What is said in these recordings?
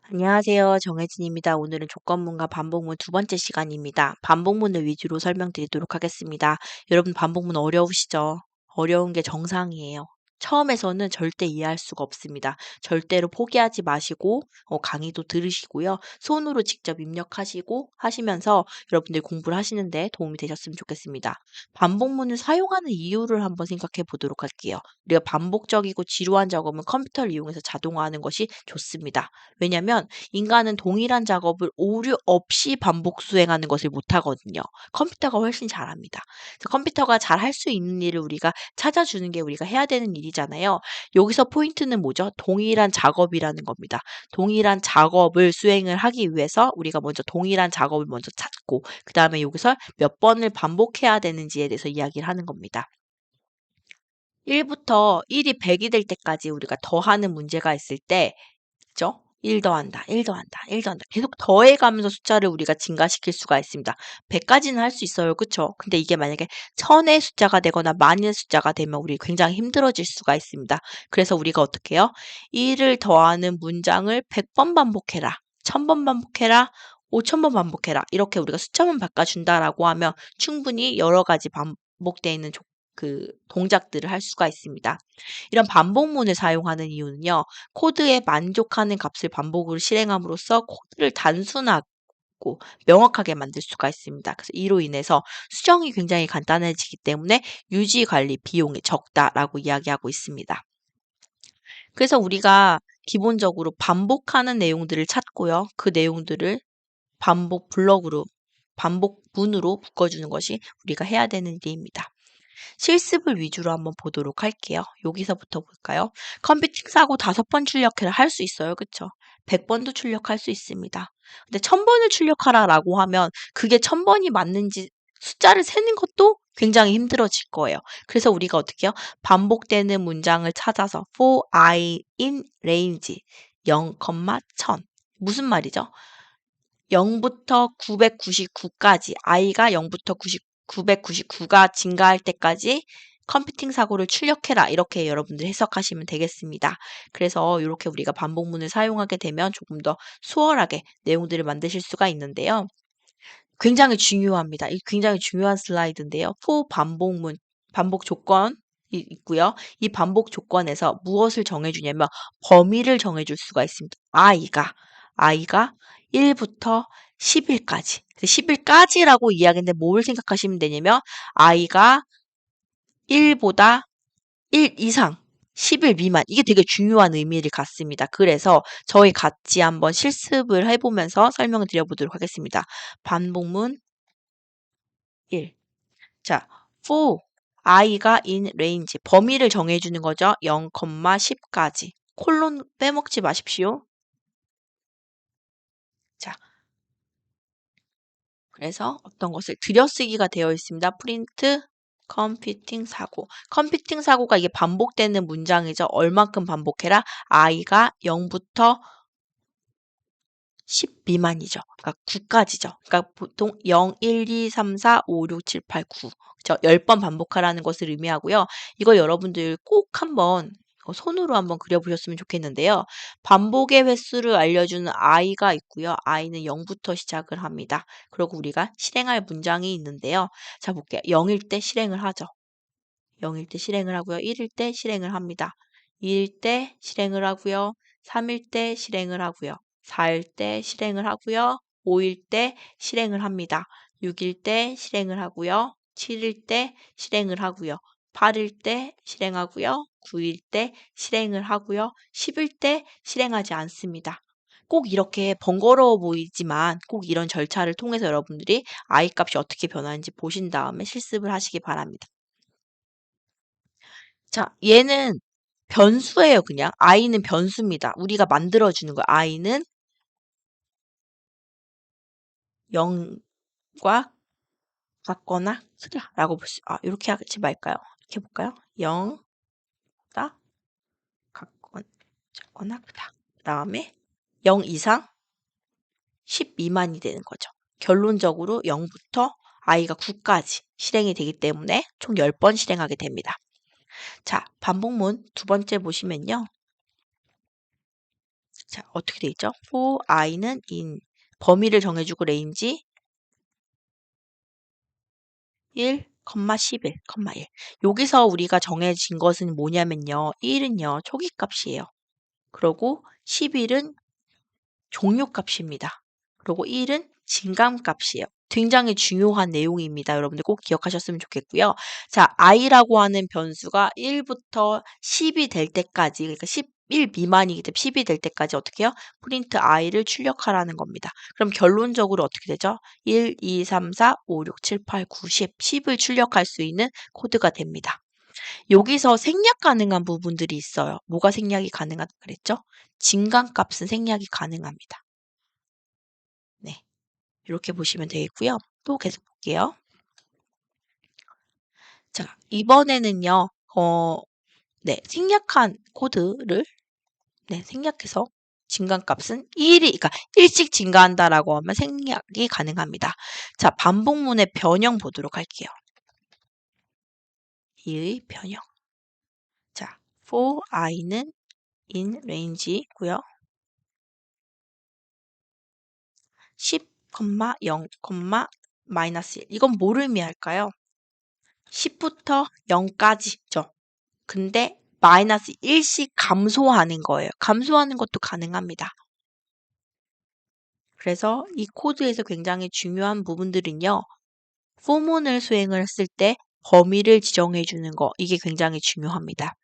안녕하세요. 정혜진입니다. 오늘은 조건문과 반복문 두 번째 시간입니다. 반복문을 위주로 설명드리도록 하겠습니다. 여러분 반복문 어려우시죠? 어려운 게 정상이에요. 처음에서는 절대 이해할 수가 없습니다. 절대로 포기하지 마시고 강의도 들으시고요. 손으로 직접 입력하시고 하시면서 여러분들 공부를 하시는데 도움이 되셨으면 좋겠습니다. 반복문을 사용하는 이유를 한번 생각해 보도록 할게요. 우리가 반복적이고 지루한 작업은 컴퓨터를 이용해서 자동화하는 것이 좋습니다. 왜냐면 인간은 동일한 작업을 오류 없이 반복 수행하는 것을 못하거든요. 컴퓨터가 훨씬 잘합니다. 그래서 컴퓨터가 잘 할 수 있는 일을 우리가 찾아주는 게 우리가 해야 되는 일이잖아요. 여기서 포인트는 뭐죠? 동일한 작업이라는 겁니다. 동일한 작업을 수행을 하기 위해서 우리가 먼저 동일한 작업을 먼저 찾고 그 다음에 여기서 몇 번을 반복해야 되는지에 대해서 이야기를 하는 겁니다. 1부터 1이 100이 될 때까지 우리가 더하는 문제가 있을 때 그죠? 1 더한다, 1 더한다, 1 더한다. 계속 더해가면서 숫자를 우리가 증가시킬 수가 있습니다. 100까지는 할 수 있어요. 그쵸? 근데 이게 만약에 1000의 숫자가 되거나 만의 숫자가 되면 우리 굉장히 힘들어질 수가 있습니다. 그래서 우리가 어떻게 해요? 1을 더하는 문장을 100번 반복해라. 1000번 반복해라. 5000번 반복해라. 이렇게 우리가 숫자만 바꿔준다라고 하면 충분히 여러 가지 반복되어 있는 그 동작들을 할 수가 있습니다. 이런 반복문을 사용하는 이유는요. 코드에 만족하는 값을 반복으로 실행함으로써 코드를 단순하고 명확하게 만들 수가 있습니다. 그래서 이로 인해서 수정이 굉장히 간단해지기 때문에 유지 관리 비용이 적다라고 이야기하고 있습니다. 그래서 우리가 기본적으로 반복하는 내용들을 찾고요. 그 내용들을 반복 블럭으로 반복문으로 묶어주는 것이 우리가 해야 되는 일입니다. 실습을 위주로 한번 보도록 할게요. 여기서부터 볼까요? 컴퓨팅 사고 5번 출력해라 할 수 있어요. 그쵸? 100번도 출력할 수 있습니다. 근데 1000번을 출력하라라고 하면 그게 1000번이 맞는지 숫자를 세는 것도 굉장히 힘들어질 거예요. 그래서 우리가 어떻게 해요? 반복되는 문장을 찾아서 for i in range 0, 1000 무슨 말이죠? 0부터 999까지 i가 0부터 999가 증가할 때까지 컴퓨팅 사고를 출력해라. 이렇게 여러분들 해석하시면 되겠습니다. 그래서 이렇게 우리가 반복문을 사용하게 되면 조금 더 수월하게 내용들을 만드실 수가 있는데요. 굉장히 중요합니다. 이 굉장히 중요한 슬라이드인데요. for 반복문, 반복 조건이 있고요. 이 반복 조건에서 무엇을 정해주냐면 범위를 정해줄 수가 있습니다. i가 1부터 10일까지. 10일까지라고 이야기했는데 뭘 생각하시면 되냐면 i가 1보다 1 이상 10일 미만 이게 되게 중요한 의미를 갖습니다. 그래서 저희 같이 한번 실습을 해보면서 설명을 드려보도록 하겠습니다. 반복문 1. 자, for i가 in range 범위를 정해주는 거죠. 0, 10까지. 콜론 빼먹지 마십시오. 자, 그래서 어떤 것을 들여쓰기가 되어 있습니다. 프린트 컴퓨팅 사고. 컴퓨팅 사고가 이게 반복되는 문장이죠. 얼만큼 반복해라? i가 0부터 10 미만이죠. 그러니까 9까지죠. 그러니까 보통 0, 1, 2, 3, 4, 5, 6, 7, 8, 9. 그죠? 10번 반복하라는 것을 의미하고요. 이거 여러분들 꼭 한번 손으로 한번 그려보셨으면 좋겠는데요. 반복의 횟수를 알려주는 i가 있고요. i는 0부터 시작을 합니다. 그리고 우리가 실행할 문장이 있는데요. 자, 볼게요. 0일 때 실행을 하죠. 0일 때 실행을 하고요. 1일 때 실행을 합니다. 2일 때 실행을 하고요. 3일 때 실행을 하고요. 4일 때 실행을 하고요. 5일 때 실행을 합니다. 6일 때 실행을 하고요. 7일 때 실행을 하고요. 8일 때 실행하고요. 9일 때 실행을 하고요. 10일 때 실행하지 않습니다. 꼭 이렇게 번거로워 보이지만 꼭 이런 절차를 통해서 여러분들이 i 값이 어떻게 변하는지 보신 다음에 실습을 하시기 바랍니다. 자, 얘는 변수예요, 그냥. i는 변수입니다. 우리가 만들어주는 거예요. i는 0과 같거나 크다라고 이렇게 하지 말까요? 이렇게 볼까요? 0보다 작거나 크다. 그 다음에 0 이상 10 미만이 되는 거죠. 결론적으로 0부터 i가 9까지 실행이 되기 때문에 총 10번 실행하게 됩니다. 자, 반복문 두 번째 보시면요. 자, 어떻게 돼 있죠? for i는 in. 범위를 정해주고 range 1, 11, 1. 여기서 우리가 정해진 것은 뭐냐면요. 1은요, 초기값이에요. 그리고 11은 종료값입니다. 그리고 1은 진감값이에요. 굉장히 중요한 내용입니다. 여러분들 꼭 기억하셨으면 좋겠고요. 자, i라고 하는 변수가 1부터 10이 될 때까지, 그러니까 11 미만이기 때문에 10이 될 때까지 어떻게 해요? 프린트 i를 출력하라는 겁니다. 그럼 결론적으로 어떻게 되죠? 1, 2, 3, 4, 5, 6, 7, 8, 9, 10을 출력할 수 있는 코드가 됩니다. 여기서 생략 가능한 부분들이 있어요. 뭐가 생략이 가능하다 그랬죠? 진간값은 생략이 가능합니다. 네, 이렇게 보시면 되겠고요. 또 계속 볼게요. 자, 이번에는요, 네, 생략한 코드를 생략해서 진간값은 1이, 그러니까 일씩 증가한다라고 하면 생략이 가능합니다. 자, 반복문의 변형 보도록 할게요. 이의 변형. 자, for i는 in range고요. 10, 0, 마이너스 1. 이건 뭐를 의미할까요? 10부터 0까지죠. 근데 마이너스 1씩 감소하는 거예요. 감소하는 것도 가능합니다. 그래서 이 코드에서 굉장히 중요한 부분들은요. 포문을 수행을 했을 때 범위를 지정해 주는 거. 이게 굉장히 중요합니다.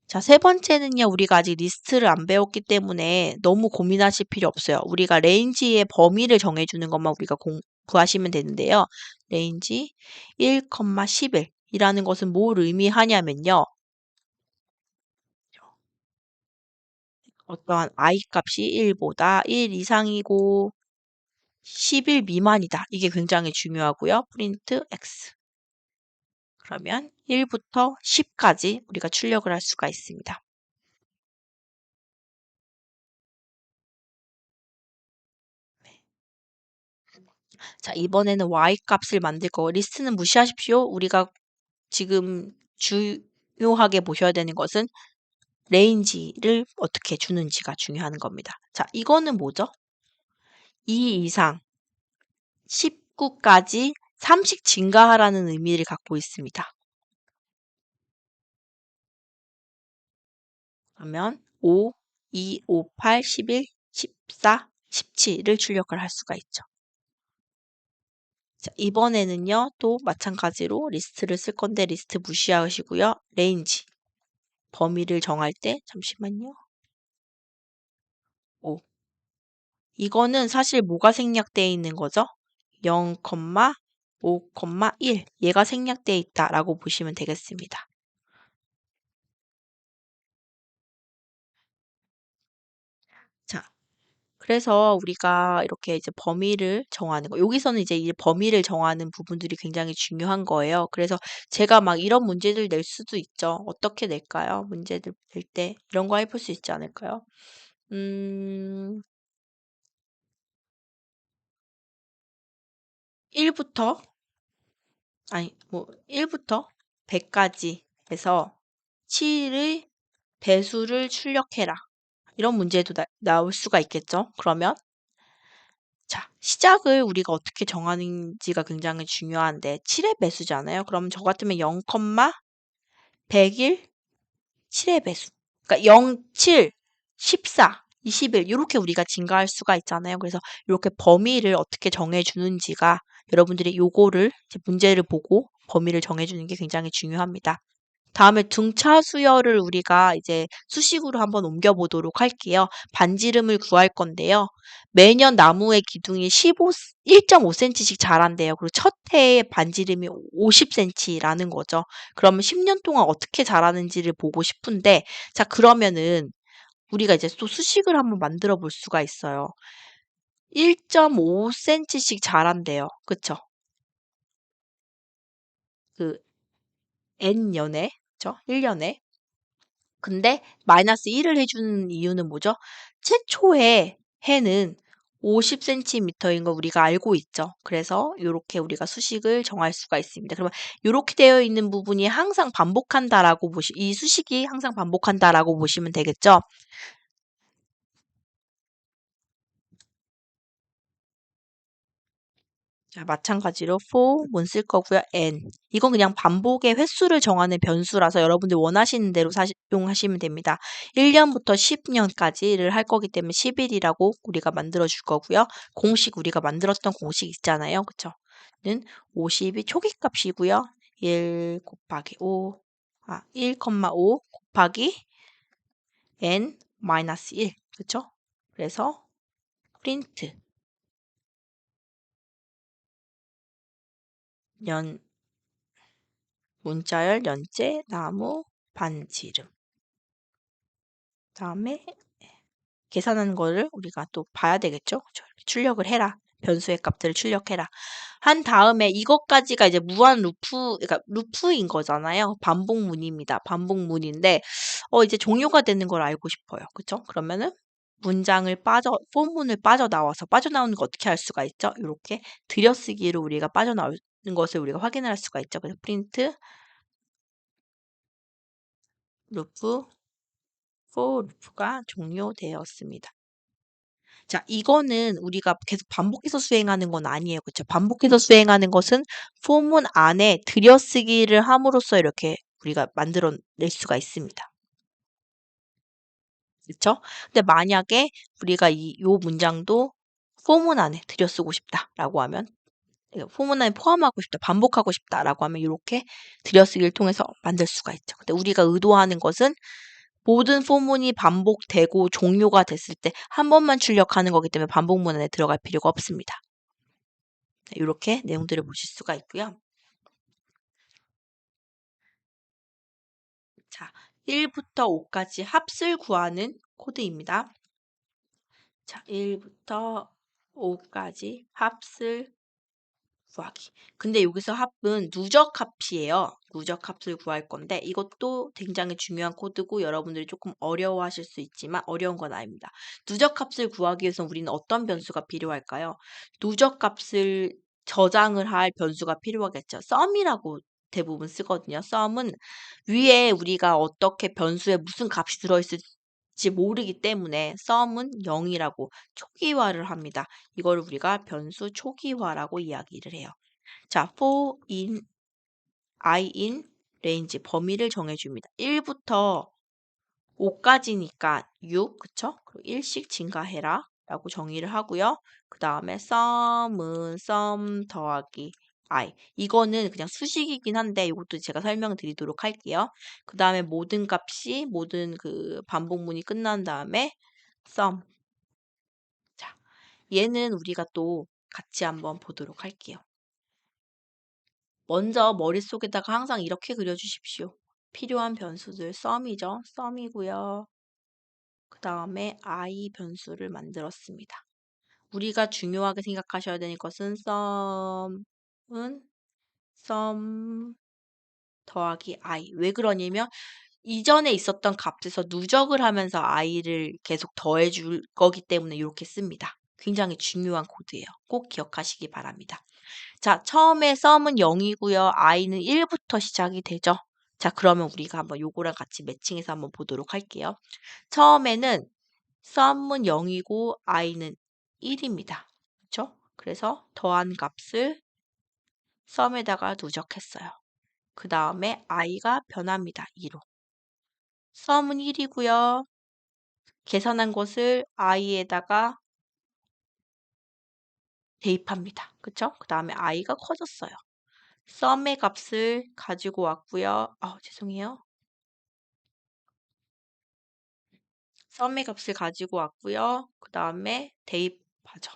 자, 세 번째는요. 우리가 아직 리스트를 안 배웠기 때문에 너무 고민하실 필요 없어요. 우리가 레인지의 범위를 정해 주는 것만 우리가 공부하시면 되는데요. 레인지 1, 11 이라는 것은 뭘 의미하냐면요. 어떠한 i 값이 1보다 1 이상이고 11 미만이다. 이게 굉장히 중요하고요. 프린트 x. 그러면 1부터 10까지 우리가 출력을 할 수가 있습니다. 자, 이번에는 y 값을 만들 거고 리스트는 무시하십시오. 우리가 지금 중요하게 보셔야 되는 것은 레인지를 어떻게 주는지가 중요한 겁니다. 자, 이거는 뭐죠? 2 이상 19까지 3씩 증가하라는 의미를 갖고 있습니다. 그러면 5, 2, 5, 8, 11, 14, 17을 출력을 할 수가 있죠. 자, 이번에는요, 또 마찬가지로 리스트를 쓸 건데 리스트 무시하시고요. 레인지, 범위를 정할 때, 잠시만요. 5. 이거는 사실 뭐가 생략되어 있는 거죠? 0, 5, 1. 얘가 생략되어 있다라고 보시면 되겠습니다. 자, 그래서 우리가 이렇게 이제 범위를 정하는 거. 여기서는 이제 이 범위를 정하는 부분들이 굉장히 중요한 거예요. 그래서 제가 막 이런 문제들 낼 수도 있죠. 어떻게 낼까요? 문제들 낼 때 이런 거 해볼 수 있지 않을까요? 음, 1부터 아니 뭐 1부터 100까지 해서 7의 배수를 출력해라. 이런 문제도 나올 수가 있겠죠. 그러면 자, 시작을 우리가 어떻게 정하는지가 굉장히 중요한데 7의 배수잖아요. 그럼 저 같으면 0, 100일 7의 배수. 그러니까 0, 7, 14, 21 이렇게 우리가 증가할 수가 있잖아요. 그래서 이렇게 범위를 어떻게 정해주는지가 여러분들이 요거를 이제 문제를 보고 범위를 정해주는 게 굉장히 중요합니다. 다음에 등차 수열을 우리가 이제 수식으로 한번 옮겨보도록 할게요. 반지름을 구할 건데요. 매년 나무의 기둥이 1.5cm씩 자란대요. 그리고 첫 해에 반지름이 50cm라는 거죠. 그러면 10년 동안 어떻게 자라는지를 보고 싶은데, 자, 그러면은 우리가 이제 또 수식을 한번 만들어 볼 수가 있어요. 1.5cm씩 자란대요. 그쵸? 그 N년에, 그쵸? 1년에. 근데 마이너스 1을 해주는 이유는 뭐죠? 최초의 해는 50cm인 거 우리가 알고 있죠. 그래서 이렇게 우리가 수식을 정할 수가 있습니다. 그러면 이렇게 되어 있는 부분이 항상 반복한다라고 이 수식이 항상 반복한다라고 보시면 되겠죠. 자, 마찬가지로 for 문 쓸 거고요. n. 이건 그냥 반복의 횟수를 정하는 변수라서 여러분들 원하시는 대로 사용하시면 됩니다. 1년부터 10년까지를 할 거기 때문에 10일이라고 우리가 만들어 줄 거고요. 공식 우리가 만들었던 공식 있잖아요. 그쵸? 는 50이 초기값이고요. 1 곱하기 5, 1,5 곱하기 n 마이너스 1. 그쵸? 그래서 프린트 연 문자열, 연재, 나무, 반지름. 다음에 계산하는 거를 우리가 또 봐야 되겠죠? 그쵸? 이렇게 출력을 해라. 변수의 값들을 출력해라. 한 다음에 이것까지가 이제 무한 루프, 그러니까 루프인 거잖아요. 반복문입니다. 반복문인데, 이제 종료가 되는 걸 알고 싶어요. 그쵸? 그러면은 포문을 빠져나오는 거 어떻게 할 수가 있죠? 이렇게 들여쓰기로 우리가 빠져나오는 것을 우리가 확인할 수가 있죠. 그래서 프린트 루프 for 루프가 종료되었습니다. 자, 이거는 우리가 계속 반복해서 수행하는 건 아니에요. 그쵸? 반복해서 수행하는 것은 포문 안에 들여쓰기를 함으로써 이렇게 우리가 만들어낼 수가 있습니다. 그쵸? 근데 만약에 우리가 요 문장도 포문 안에 들여쓰고 싶다라고 하면 포문 안에 포함하고 싶다, 반복하고 싶다라고 하면 이렇게 들여쓰기를 통해서 만들 수가 있죠. 근데 우리가 의도하는 것은 모든 포문이 반복되고 종료가 됐을 때 한 번만 출력하는 거기 때문에 반복문 안에 들어갈 필요가 없습니다. 이렇게 내용들을 보실 수가 있고요. 자, 1부터 5까지 합을 구하는 코드입니다. 자, 1부터 5까지 합을 구하기. 근데 여기서 합은 누적합이에요. 누적합을 구할 건데 이것도 굉장히 중요한 코드고 여러분들이 조금 어려워하실 수 있지만 어려운 건 아닙니다. 누적합을 구하기 위해서 우리는 어떤 변수가 필요할까요? 누적값을 저장을 할 변수가 필요하겠죠. 썸이라고 대부분 쓰거든요. 썸은 위에 우리가 어떻게 변수에 무슨 값이 들어있을지 모르기 때문에 썸은 0이라고 초기화를 합니다. 이걸 우리가 변수 초기화라고 이야기를 해요. 자, for in, I in range 범위를 정해줍니다. 1부터 5까지니까 6, 그쵸? 그리고 1씩 증가해라 라고 정의를 하고요. 그 다음에 sum은 sum 더하기 I. 이거는 그냥 수식이긴 한데 이것도 제가 설명드리도록 할게요. 그 다음에 모든 그 반복문이 끝난 다음에 sum. 자, 얘는 우리가 또 같이 한번 보도록 할게요. 먼저 머릿속에다가 항상 이렇게 그려주십시오. 필요한 변수들 sum이죠. sum이고요. 그 다음에 I 변수를 만들었습니다. 우리가 중요하게 생각하셔야 되는 것은 sum은 sum 더하기 I. 왜 그러냐면 이전에 있었던 값에서 누적을 하면서 i를 계속 더해줄 거기 때문에 이렇게 씁니다. 굉장히 중요한 코드예요. 꼭 기억하시기 바랍니다. 자, 처음에 sum은 0이고요. i는 1부터 시작이 되죠. 자, 그러면 우리가 한번 요거랑 같이 매칭해서 한번 보도록 할게요. 처음에는 sum은 0이고 i는 1입니다. 그렇죠? 그래서 더한 값을 sum에다가 누적했어요. 그 다음에 i가 변합니다. 2로. sum은 1이고요. 계산한 것을 i에다가 대입합니다. 그쵸? 그 다음에 i가 커졌어요. sum의 값을 가지고 왔고요. 죄송해요. sum의 값을 가지고 왔고요. 그 다음에 대입하죠.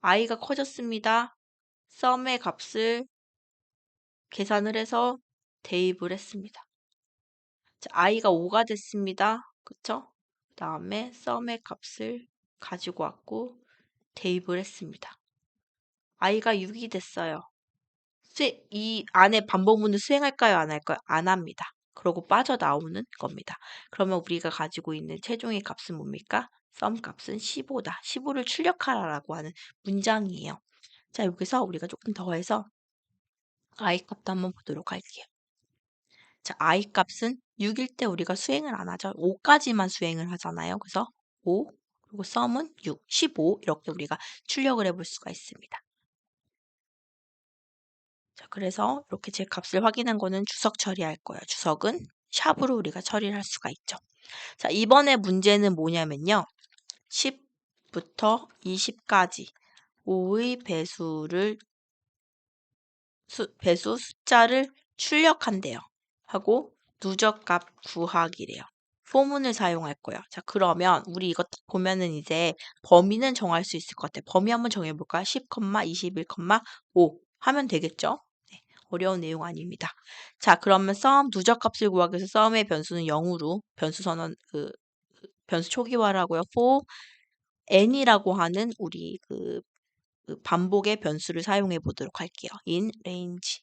i가 커졌습니다. sum의 값을 계산을 해서 대입을 했습니다. 자, i가 5가 됐습니다. 그쵸? 그 다음에 sum의 값을 가지고 왔고 대입을 했습니다. i가 6이 됐어요. 이 안에 반복문을 수행할까요? 안 할까요? 안 합니다. 그러고 빠져나오는 겁니다. 그러면 우리가 가지고 있는 최종의 값은 뭡니까? sum 값은 15다. 15를 출력하라라고 하는 문장이에요. 자, 여기서 우리가 조금 더해서 i 값도 한번 보도록 할게요. 자, i 값은 6일 때 우리가 수행을 안 하죠. 5까지만 수행을 하잖아요. 그래서 5, 그리고 sum은 6, 15 이렇게 우리가 출력을 해볼 수가 있습니다. 자, 그래서 이렇게 제 값을 확인한 거는 주석 처리할 거예요. 주석은 샵으로 우리가 처리를 할 수가 있죠. 자, 이번에 문제는 뭐냐면요. 10부터 20까지 5의 배수 숫자를 출력한대요. 하고 누적값 구하기래요. 포문을 사용할 거예요. 자, 그러면 우리 이거 딱 보면은 이제 범위는 정할 수 있을 것 같아요. 범위 한번 정해볼까요? 10, 21,5 하면 되겠죠? 네, 어려운 내용 아닙니다. 자, 그러면 썸 누적값을 구하기 위해서 썸의 변수는 0으로 변수 선언 변수 초기화라고요. for n이라고 하는 우리 그 반복의 변수를 사용해 보도록 할게요. in range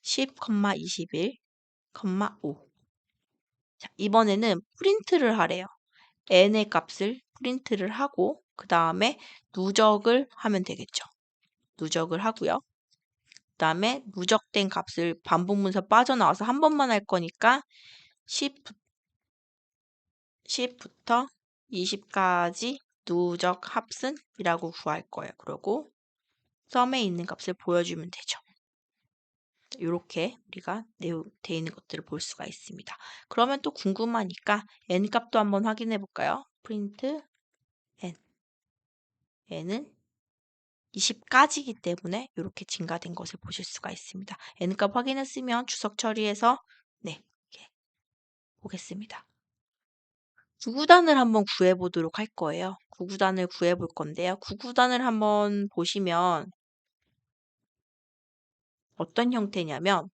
10, 21, 5. 자, 이번에는 프린트를 하래요. n의 값을 프린트를 하고 그 다음에 누적을 하면 되겠죠. 누적을 하고요. 그 다음에 누적된 값을 반복문서 빠져나와서 한 번만 할 거니까 10부터 20까지 누적 합승이라고 구할 거예요. 그리고 썸에 있는 값을 보여주면 되죠. 이렇게 우리가 되어 있는 것들을 볼 수가 있습니다. 그러면 또 궁금하니까 n 값도 한번 확인해 볼까요? 프린트 n. n은 20까지이기 때문에 이렇게 증가된 것을 보실 수가 있습니다. n 값 확인했으면 주석 처리해서 네, 이렇게 보겠습니다. 구구단을 한번 구해 보도록 할 거예요. 구구단을 구해 볼 건데요. 구구단을 한번 보시면 어떤 형태냐면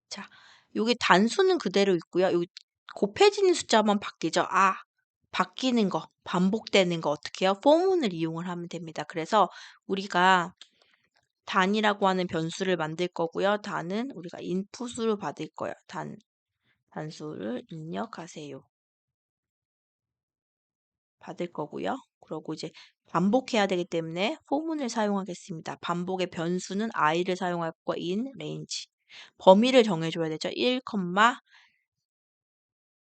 자, 요게 단수는 그대로 있고요. 여기 곱해지는 숫자만 바뀌죠. 아, 바뀌는 거, 반복되는 거 어떻게 해요? 포문을 이용을 하면 됩니다. 그래서 우리가 단이라고 하는 변수를 만들 거고요. 단은 우리가 인풋으로 받을 거예요. 단수를 입력하세요. 받을 거고요. 그러고 이제 반복해야 되기 때문에 포문을 사용하겠습니다. 반복의 변수는 i를 사용할 거 in range. 범위를 정해줘야 되죠. 1,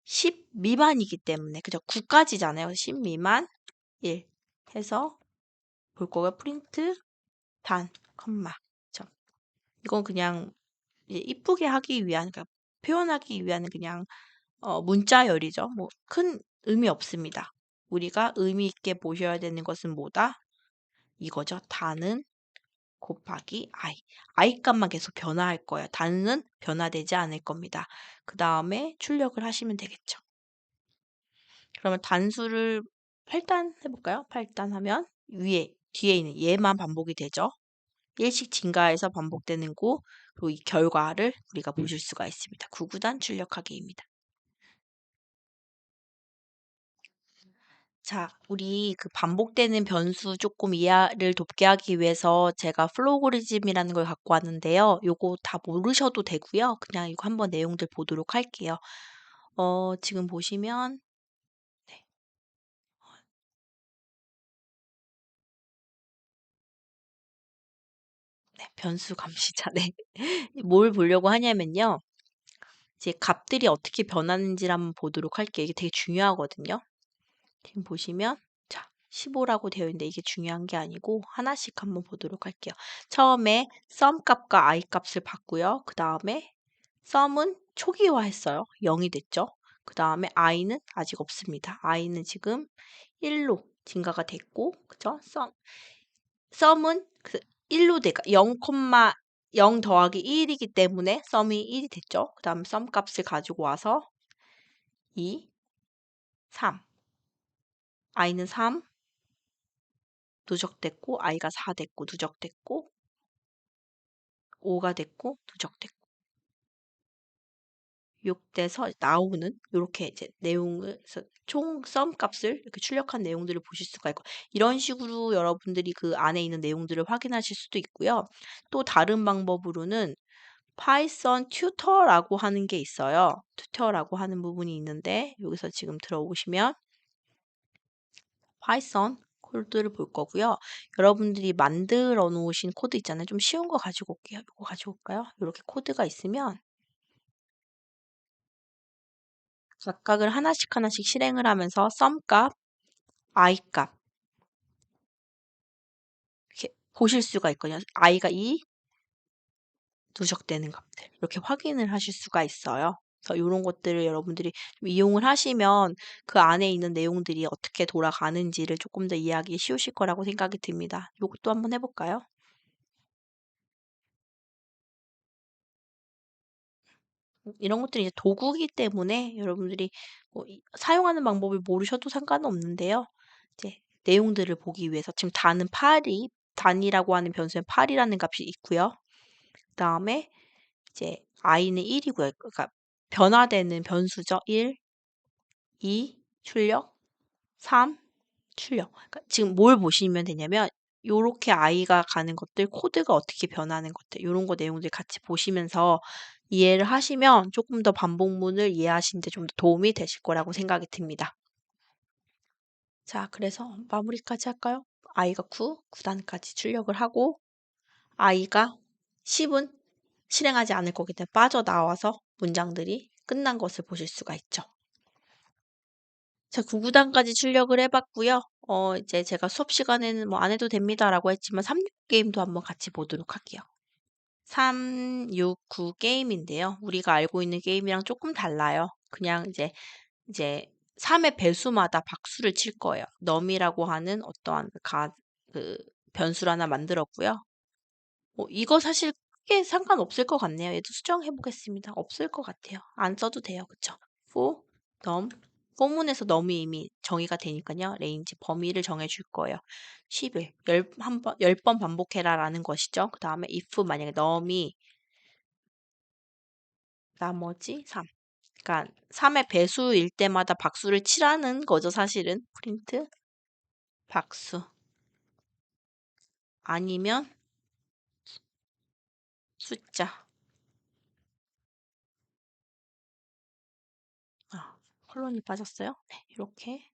10 미만이기 때문에 그죠? 9까지잖아요. 10 미만 1 해서 볼 거고요. 프린트 단, 컴마 점. 이건 그냥 이제 이쁘게 하기 위한 그러니까 표현하기 위한 그냥 문자열이죠. 뭐 큰 의미 없습니다. 우리가 의미 있게 보셔야 되는 것은 뭐다? 이거죠. 단은 곱하기 i. i 값만 계속 변화할 거예요. 단은 변화되지 않을 겁니다. 그 다음에 출력을 하시면 되겠죠. 그러면 단수를 8단 해볼까요? 8단 하면 뒤에 있는 얘만 반복이 되죠. 1씩 증가해서 반복되는 거, 그리고 이 결과를 우리가 보실 수가 있습니다. 9구단 출력하기입니다. 자, 우리 그 반복되는 변수 조금 이해를 돕게 하기 위해서 제가 플로그리즘이라는 걸 갖고 왔는데요. 요거 다 모르셔도 되고요. 그냥 이거 한번 내용들 보도록 할게요. 지금 보시면 네, 네, 변수 감시자. 네. 뭘 보려고 하냐면요. 이제 값들이 어떻게 변하는지를 한번 보도록 할게요. 이게 되게 중요하거든요. 지금 보시면 자, 15라고 되어 있는데 이게 중요한 게 아니고 하나씩 한번 보도록 할게요. 처음에 sum 값과 i 값을 봤고요. 그 다음에 sum은 초기화했어요. 0이 됐죠. 그 다음에 i는 아직 없습니다. i는 지금 1로 증가가 됐고, 그죠? sum은 1로 돼가 0, 0 더하기 1이기 때문에 sum이 1이 됐죠. 그 다음 sum 값을 가지고 와서 2, 3, i는 3, 누적됐고 i가 4 됐고 누적됐고 5가 됐고 누적됐고 6 돼서 나오는 이렇게 이제 내용을 총 썸 값을 이렇게 출력한 내용들을 보실 수가 있고 이런 식으로 여러분들이 그 안에 있는 내용들을 확인하실 수도 있고요. 또 다른 방법으로는 파이썬 튜터라고 하는 게 있어요. 튜터라고 하는 부분이 있는데 여기서 지금 들어오시면 파이썬 코드를 볼 거고요. 여러분들이 만들어 놓으신 코드 있잖아요. 좀 쉬운 거 가지고 올게요. 이거 가지고 올까요? 이렇게 코드가 있으면 각각을 하나씩 하나씩 실행을 하면서 sum 값, i 값, 보실 수가 있거든요. i가 2 누적되는 값들 이렇게 확인을 하실 수가 있어요. 그래서 요런 것들을 여러분들이 좀 이용을 하시면 그 안에 있는 내용들이 어떻게 돌아가는지를 조금 더 이해하기 쉬우실 거라고 생각이 듭니다. 요것도 한번 해 볼까요? 이런 것들이 이제 도구이기 때문에 여러분들이 뭐 사용하는 방법을 모르셔도 상관은 없는데요. 이제 내용들을 보기 위해서 지금 단은 8이 단이라고 하는 변수에 8이라는 값이 있고요. 그다음에 이제 i는 1이고요. 그러니까 변화되는 변수죠. 1, 2 출력, 3 출력. 그러니까 지금 뭘 보시면 되냐면 요렇게 i가 가는 것들, 코드가 어떻게 변하는 것들 요런 거 내용들 같이 보시면서 이해를 하시면 조금 더 반복문을 이해하시는 데 좀 더 도움이 되실 거라고 생각이 듭니다. 자, 그래서 마무리까지 할까요? i가 9, 9단까지 출력을 하고 i가 10은 실행하지 않을 거기 때문에 빠져나와서 문장들이 끝난 것을 보실 수가 있죠. 자, 9구단까지 출력을 해 봤고요. 이제 제가 수업 시간에는 뭐 "안 해도 됩니다."라고 했지만 3, 6 게임도 한번 같이 보도록 할게요. 3, 6, 9 게임인데요. 우리가 알고 있는 게임이랑 조금 달라요. 그냥 이제 3의 배수마다 박수를 칠 거예요. num이라고 하는 어떠한 그 변수를 하나 만들었고요. 이거 사실 크게 상관없을 것 같네요. 얘도 수정해 보겠습니다. 없을 것 같아요. 안 써도 돼요. 그쵸? for, num, 포문에서 num이 이미 정의가 되니까요. range 범위를 정해 줄 거예요. 10일, 10번 반복해라라는 것이죠. 그 다음에 if 만약에 num이 나머지 3. 그러니까 3의 배수일 때마다 박수를 치라는 거죠, 사실은. 프린트 박수 아니면 숫자. 콜론이 빠졌어요. 네, 이렇게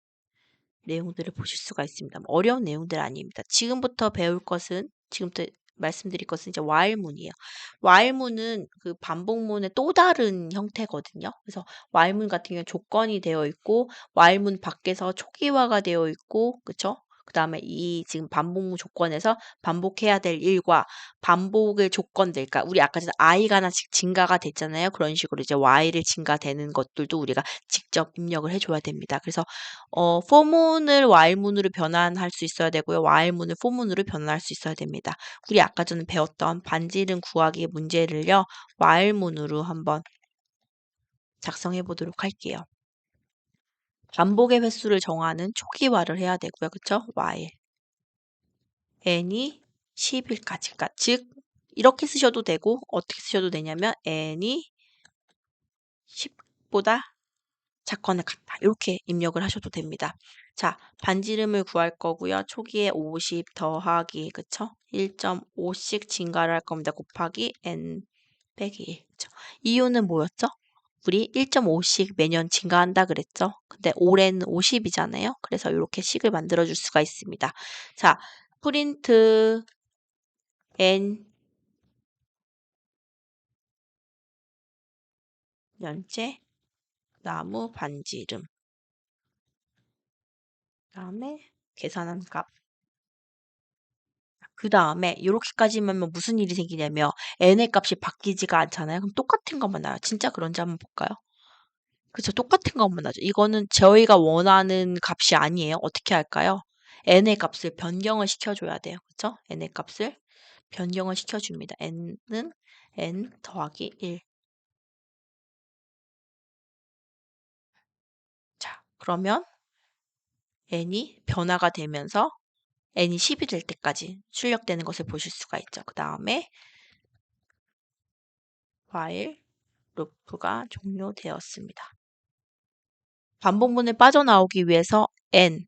내용들을 보실 수가 있습니다. 뭐 어려운 내용들 아닙니다. 지금부터 배울 것은 지금부터 말씀드릴 것은 이제 while문이에요. while문은 그 반복문의 또 다른 형태거든요. 그래서 while문 같은 경우는 조건이 되어 있고 while문 밖에서 초기화가 되어 있고 그쵸? 그다음에 이 지금 반복문 조건에서 반복해야 될 일과 반복의 조건들, 그러니까 우리 아까 전에 i가 하나씩 증가가 됐잖아요. 그런 식으로 이제 y를 증가되는 것들도 우리가 직접 입력을 해줘야 됩니다. 그래서 for문을 while문으로 변환할 수 있어야 되고요. while문을 for문으로 변환할 수 있어야 됩니다. 우리 아까 전에 배웠던 반지름 구하기 문제를요. while문으로 한번 작성해 보도록 할게요. 반복의 횟수를 정하는 초기화를 해야 되고요. 그쵸? while n이 10일까지. 그러니까 즉 이렇게 쓰셔도 되고 어떻게 쓰셔도 되냐면 n이 10보다 작거나 같다. 이렇게 입력을 하셔도 됩니다. 자, 반지름을 구할 거고요. 초기에 50 더하기 그쵸? 1.5씩 증가를 할 겁니다. 곱하기 n 빼기 1. 그쵸? 이유는 뭐였죠? 우리 1.5씩 매년 증가한다 그랬죠? 근데 올해는 50이잖아요. 그래서 이렇게 식을 만들어 줄 수가 있습니다. 자, 프린트 n 연체 나무 반지름 그다음에 계산한 값 그다음에 요렇게까지만 하면 무슨 일이 생기냐면 n의 값이 바뀌지가 않잖아요. 그럼 똑같은 것만 나와요. 진짜 그런지 한번 볼까요? 그쵸. 똑같은 것만 나죠. 이거는 저희가 원하는 값이 아니에요. 어떻게 할까요? n의 값을 변경을 시켜줘야 돼요. 그쵸? n의 값을 변경을 시켜줍니다. n은 n 더하기 1. 자, 그러면 n이 변화가 되면서 n이 10이 될 때까지 출력되는 것을 보실 수가 있죠. 그 다음에 while 루프가 종료되었습니다. 반복문을 빠져나오기 위해서 n,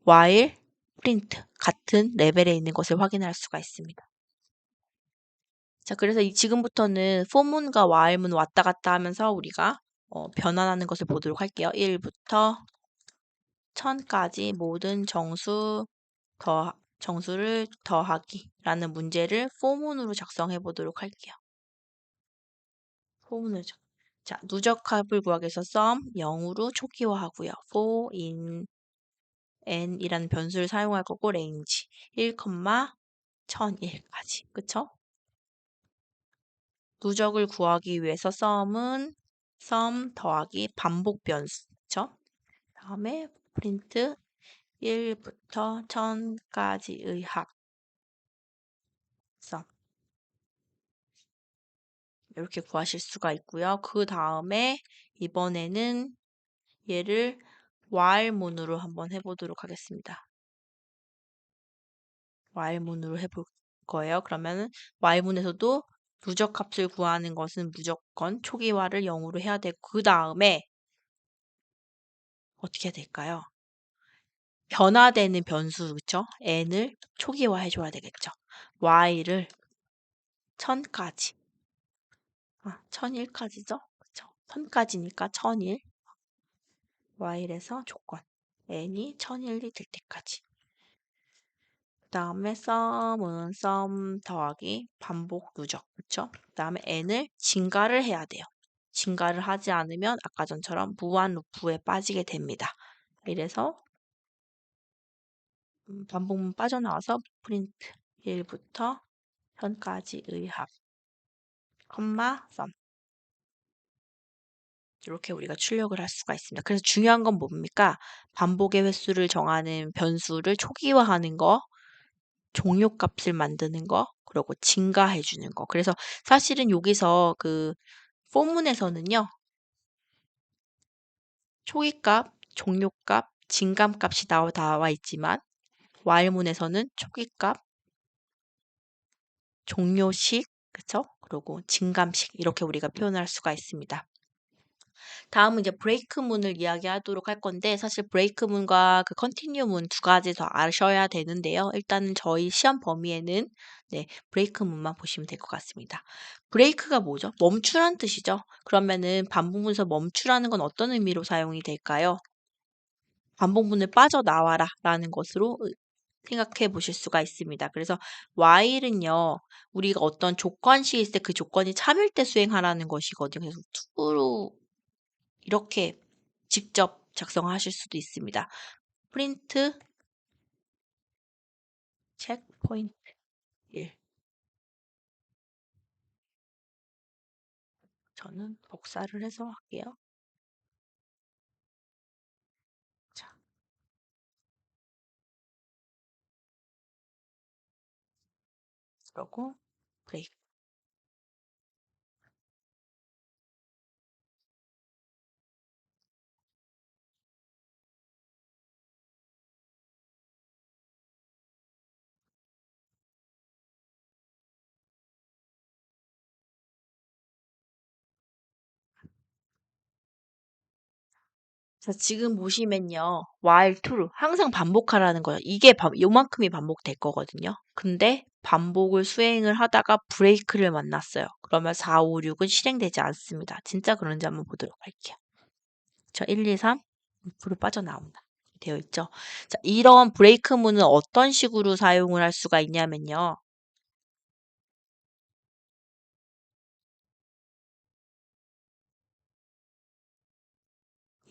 while, print 같은 레벨에 있는 것을 확인할 수가 있습니다. 자, 그래서 지금부터는 for문과 while문 왔다 갔다 하면서 우리가 변환하는 것을 보도록 할게요. 1부터 1000까지 모든 정수를 더하기라는 문제를 for문으로 작성해 보도록 할게요. for문으로 자, 누적합을 구하기 위해서 sum 0으로 초기화하고요. for in n이라는 변수를 사용할 거고 range 1, 1001까지. 그쵸? 누적을 구하기 위해서 썸은 썸 더하기 반복 변수. 그쵸? 다음에 프린트 1부터 1000까지의 합성. 이렇게 구하실 수가 있고요. 그 다음에 이번에는 얘를 while문으로 한번 해보도록 하겠습니다. while문으로 해볼 거예요. 그러면은 while문에서도 누적값을 구하는 것은 무조건 초기화를 0으로 해야 되고 그 다음에 어떻게 해야 될까요? 변화되는 변수, 그쵸? n을 초기화 해줘야 되겠죠. y를 1000까지. 1001까지죠? 그쵸? 1000까지니까 1001. while에서 조건. n이 1001이 될 때까지. 그 다음에 썸은 썸 더하기 반복 누적. 그쵸? 그 다음에 n을 증가를 해야 돼요. 증가를 하지 않으면 아까 전처럼 무한 루프에 빠지게 됩니다. 이래서 반복문 빠져나와서 프린트 1부터 1000까지의 합, 컴마, 썸. 이렇게 우리가 출력을 할 수가 있습니다. 그래서 중요한 건 뭡니까? 반복의 횟수를 정하는 변수를 초기화하는 거, 종료값을 만드는 거, 그리고 증가해 주는 거. 그래서 사실은 여기서 그 포문에서는요. 초기값, 종료값, 증감값이 나와 있지만 while문에서는 초기값, 종료식, 그쵸? 그리고 증감식 이렇게 우리가 표현할 수가 있습니다. 다음은 이제 브레이크문을 이야기하도록 할 건데 사실 브레이크문과 그 컨티뉴문 두 가지 더 아셔야 되는데요. 일단 저희 시험 범위에는 네, 브레이크문만 보시면 될 것 같습니다. 브레이크가 뭐죠? 멈추란 뜻이죠. 그러면은 반복문에서 멈추라는 건 어떤 의미로 사용이 될까요? 반복문을 빠져나와라 라는 것으로 생각해 보실 수가 있습니다. 그래서 while은요, 우리가 어떤 조건식 있을 때 그 조건이 참일 때 수행하라는 것이거든요. 그래서 to로 이렇게 직접 작성하실 수도 있습니다. 프린트 체크포인트 1. 저는 복사를 해서 할게요. 자, 그러고 브레이크. 자, 지금 보시면요. while true. 항상 반복하라는 거예요. 이게 요만큼이 반복될 거거든요. 근데 반복을 수행을 하다가 브레이크를 만났어요. 그러면 4, 5, 6은 실행되지 않습니다. 진짜 그런지 한번 보도록 할게요. 저 1, 2, 3, 6으로 빠져나온다. 되어 있죠. 자, 이런 브레이크문은 어떤 식으로 사용을 할 수가 있냐면요.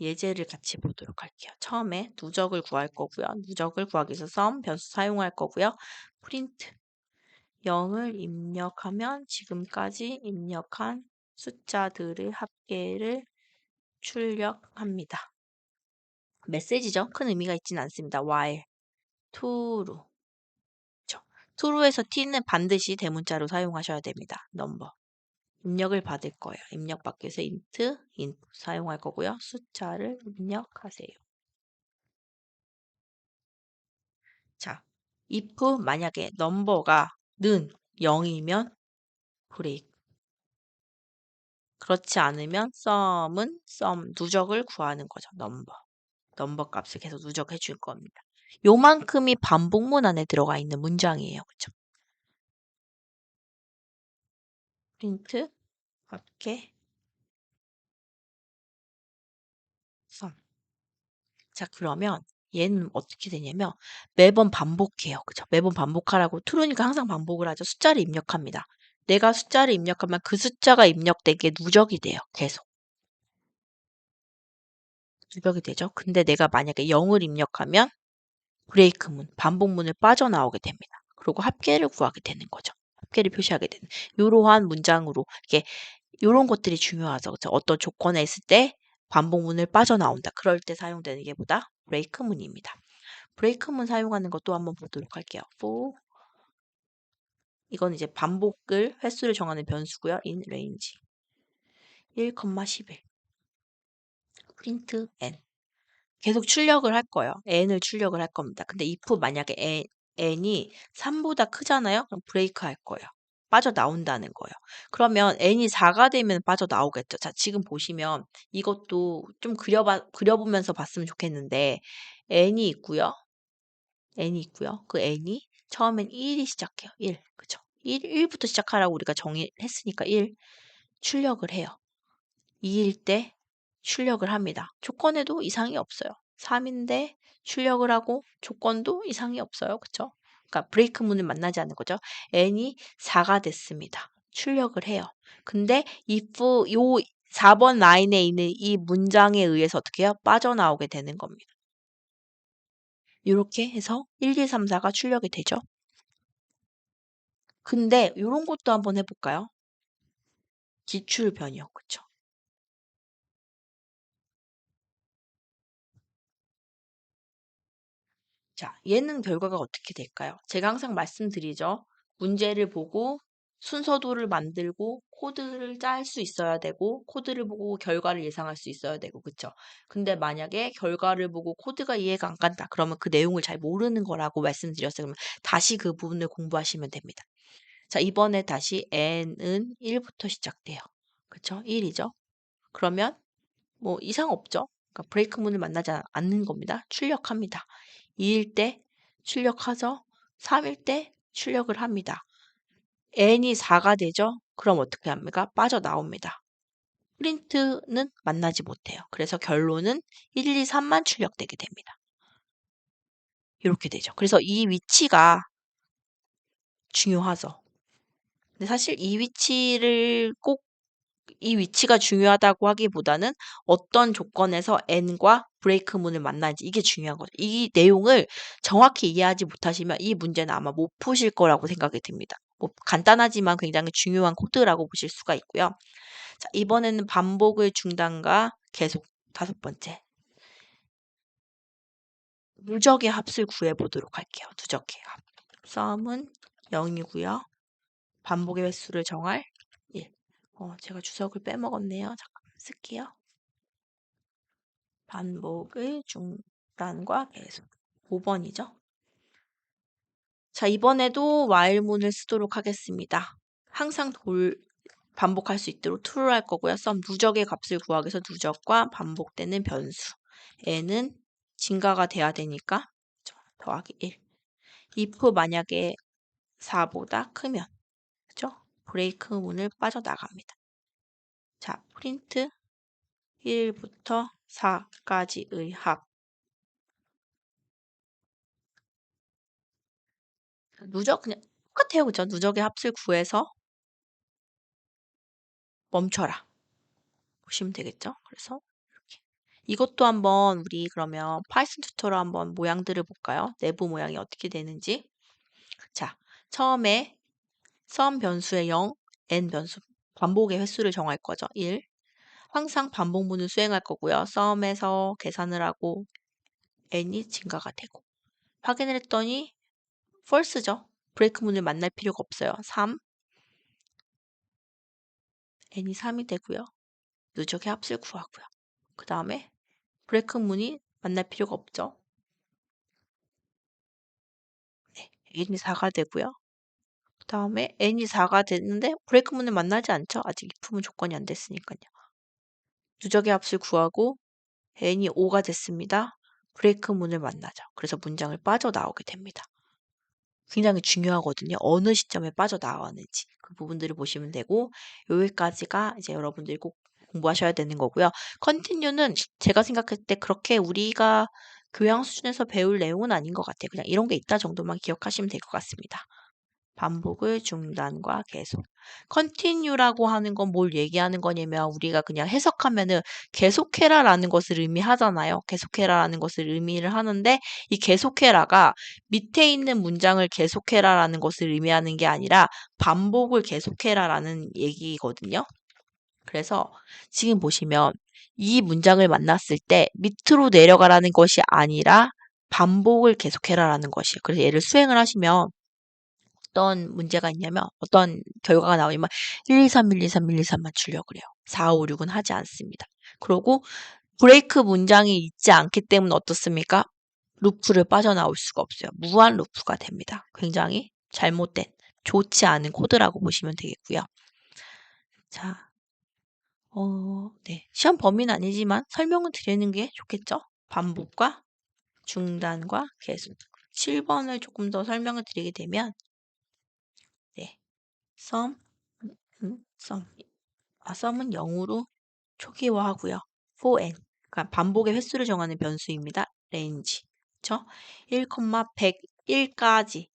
예제를 같이 보도록 할게요. 처음에 누적을 구할 거고요. 누적을 구하기 위해서 sum 변수 사용할 거고요. 프린트 0을 입력하면 지금까지 입력한 숫자들의 합계를 출력합니다. 메시지죠. 큰 의미가 있지는 않습니다. while true. true에서 t는 반드시 대문자로 사용하셔야 됩니다. number. 입력을 받을 거예요. 입력 받기 위해서 int 사용할 거고요. 숫자를 입력하세요. 자, if 만약에 넘버가 는 0이면 break. 그렇지 않으면 sum은 sum 누적을 구하는 거죠. 넘버 값을 계속 누적해 줄 겁니다. 요만큼이 반복문 안에 들어가 있는 문장이에요. 그쵸? print 합계 sum. 자, 그러면 얘는 어떻게 되냐면 매번 반복해요. 그죠? 매번 반복하라고 true니까 항상 반복을 하죠. 숫자를 입력합니다. 내가 숫자를 입력하면 그 숫자가 입력되게 누적이 돼요. 계속. 누적이 되죠. 근데 내가 만약에 0을 입력하면 브레이크문, 반복문을 빠져나오게 됩니다. 그리고 합계를 구하게 되는 거죠. 합계를 표시하게 되는 이러한 문장으로 이게 이런 것들이 중요하죠. 그쵸? 어떤 조건에 있을 때 반복문을 빠져나온다. 그럴 때 사용되는 게 뭐다? 브레이크문입니다. 브레이크문 사용하는 것도 한번 보도록 할게요. for 이건 이제 반복을 횟수를 정하는 변수고요. in range 1,11 print n 계속 출력을 할 거예요. n을 출력을 할 겁니다. 근데 if 만약에 n이 3보다 크잖아요. 그럼 브레이크 할 거예요. 빠져나온다는 거예요. 그러면 n이 4가 되면 빠져나오겠죠. 자, 지금 보시면 이것도 좀 그려보면서 봤으면 좋겠는데 n이 있고요. n이 있고요. 그 n이 처음엔 1이 시작해요. 1. 그쵸? 1부터 시작하라고 우리가 정의했으니까 1 출력을 해요. 2일 때 출력을 합니다. 조건에도 이상이 없어요. 3인데 출력을 하고 조건도 이상이 없어요. 그쵸? 그러니까 브레이크 문을 만나지 않는 거죠. n이 4가 됐습니다. 출력을 해요. 근데 if 요 4번 라인에 있는 이 문장에 의해서 어떻게 해요? 빠져나오게 되는 겁니다. 이렇게 해서 1, 2, 3, 4가 출력이 되죠. 근데 이런 것도 한번 해볼까요? 기출 변형, 그쵸? 자, 얘는 결과가 어떻게 될까요? 제가 항상 말씀드리죠. 문제를 보고 순서도를 만들고 코드를 짤 수 있어야 되고 코드를 보고 결과를 예상할 수 있어야 되고 그쵸? 근데 만약에 결과를 보고 코드가 이해가 안 간다. 그러면 그 내용을 잘 모르는 거라고 말씀드렸어요. 그러면 다시 그 부분을 공부하시면 됩니다. 자, 이번에 다시 n은 1부터 시작돼요. 그쵸? 1이죠. 그러면 뭐 이상 없죠. 그러니까 브레이크 문을 만나지 않는 겁니다. 출력합니다. 2일 때 출력하죠. 3일 때 출력을 합니다. n이 4가 되죠. 그럼 어떻게 합니까? 빠져나옵니다. 프린트는 만나지 못해요. 그래서 결론은 1, 2, 3만 출력되게 됩니다. 이렇게 되죠. 그래서 이 위치가 중요하죠. 근데 사실 이 위치를 꼭 이 위치가 중요하다고 하기보다는 어떤 조건에서 n과 브레이크 문을 만나는지 이게 중요한 거죠. 이 내용을 정확히 이해하지 못하시면 이 문제는 아마 못 푸실 거라고 생각이 듭니다. 뭐 간단하지만 굉장히 중요한 코드라고 보실 수가 있고요. 자, 이번에는 반복의 중단과 계속 다섯 번째. 누적의 합을 구해 보도록 할게요. 누적의 합. 썸은 0이고요. 반복의 횟수를 정할 1. 제가 주석을 빼먹었네요. 잠깐만 쓸게요. 반복의 중단과 계속. 5번이죠. 자, 이번에도 while문을 쓰도록 하겠습니다. 항상 반복할 수 있도록 true를 할 거고요. 썸 누적의 값을 구하기 위해서 누적과 반복되는 변수. n은 증가가 돼야 되니까 더하기 1. if 만약에 4보다 크면 그죠? 브레이크 문을 빠져나갑니다. 자, 프린트 1부터 4까지의 합. 누적 그냥 똑같아요. 그죠? 누적의 합을 구해서 멈춰라. 보시면 되겠죠? 그래서 이렇게. 이것도 한번 우리 그러면 파이썬 튜토로 한번 모양들을 볼까요? 내부 모양이 어떻게 되는지. 자, 처음에 sum 변수의 0, n 변수 반복의 횟수를 정할 거죠. 1. 항상 반복문을 수행할 거고요. sum에서 계산을 하고 n이 증가가 되고. 확인을 했더니 false죠. 브레이크 문을 만날 필요가 없어요. 3. n이 3이 되고요. 누적의 합을 구하고요. 그 다음에 브레이크 문이 만날 필요가 없죠. 네, n이 4가 되고요. 그 다음에 n이 4가 됐는데 브레이크 문을 만나지 않죠. 아직 if문 조건이 안 됐으니까요. 누적의 합을 구하고 n이 5가 됐습니다. 브레이크 문을 만나죠. 그래서 문장을 빠져나오게 됩니다. 굉장히 중요하거든요. 어느 시점에 빠져나왔는지 그 부분들을 보시면 되고 여기까지가 이제 여러분들이 꼭 공부하셔야 되는 거고요. 컨티뉴는 제가 생각할 때 그렇게 우리가 교양 수준에서 배울 내용은 아닌 것 같아요. 그냥 이런 게 있다 정도만 기억하시면 될 것 같습니다. 반복을 중단과 계속. continue라고 하는 건 뭘 얘기하는 거냐면 우리가 그냥 해석하면은 계속해라라는 것을 의미하잖아요. 계속해라라는 것을 의미를 하는데 이 계속해라가 밑에 있는 문장을 계속해라라는 것을 의미하는 게 아니라 반복을 계속해라라는 얘기거든요. 그래서 지금 보시면 이 문장을 만났을 때 밑으로 내려가라는 것이 아니라 반복을 계속해라라는 것이에요. 그래서 얘를 수행을 하시면 어떤 문제가 있냐면 어떤 결과가 나오냐면 1, 2, 3, 1, 2, 3, 1, 2, 3만 주려고 그래요. 4, 5, 6은 하지 않습니다. 그리고 브레이크 문장이 있지 않기 때문에 어떻습니까? 루프를 빠져나올 수가 없어요. 무한 루프가 됩니다. 굉장히 잘못된, 좋지 않은 코드라고 보시면 되겠고요. 자, 네. 시험 범위는 아니지만 설명을 드리는 게 좋겠죠? 반복과 중단과 계속. 7번을 조금 더 설명을 드리게 되면, 네. sum, sum. sum은 0으로 초기화하고요. for n. 그러니까 반복의 횟수를 정하는 변수입니다. range. 그쵸? 1, 101까지.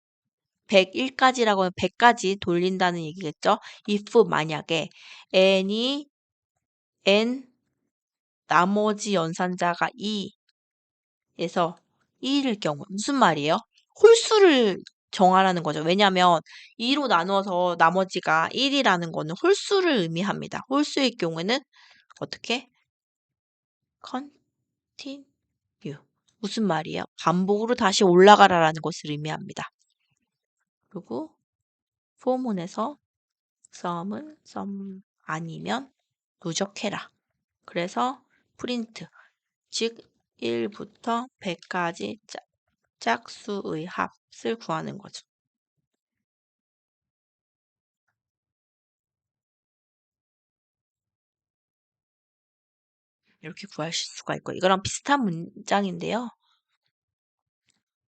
101까지라고 하면 100까지 돌린다는 얘기겠죠? if 만약에 n이 n 나머지 연산자가 2에서 1일 경우 무슨 말이에요? 홀수를 정하라는 거죠. 왜냐하면 2로 나누어서 나머지가 1이라는 거는 홀수를 의미합니다. 홀수의 경우에는 어떻게? continue. 무슨 말이에요? 반복으로 다시 올라가라라는 것을 의미합니다. 그리고 포문에서 sum은 sum 아니면 누적해라. 그래서 프린트, 즉 1부터 100까지 짝수의 합을 구하는 거죠. 이렇게 구하실 수가 있고 이거랑 비슷한 문장인데요.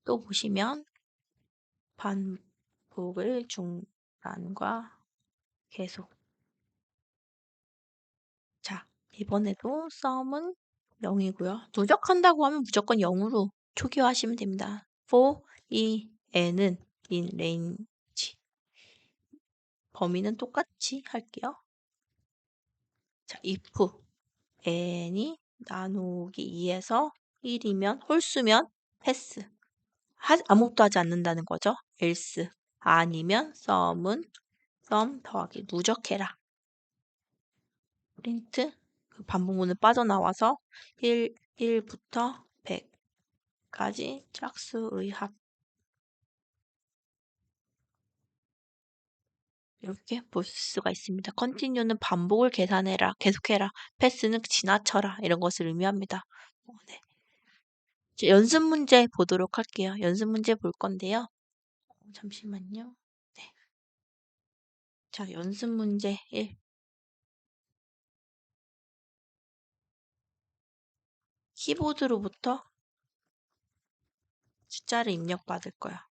또 보시면 반복을 중단과 계속. 자, 이번에도 sum은 0이고요. 누적한다고 하면 무조건 0으로 초기화하시면 됩니다. for 이 n은 in range. 범위는 똑같이 할게요. 자, if n이 나누기 2에서 1이면 홀수면 패스. 아무것도 하지 않는다는 거죠. else. 아니면 sum은 sum 더하기 누적해라. 프린트. 그 반복문은 빠져나와서 1부터 100까지 짝수의 합. 이렇게 볼 수가 있습니다. continue는 반복을 계산해라, 계속해라. 패스는 지나쳐라. 이런 것을 의미합니다. 네. 연습 문제 보도록 할게요. 연습 문제 볼 건데요. 잠시만요. 네. 자, 연습 문제 1. 키보드로부터 숫자를 입력받을 거야.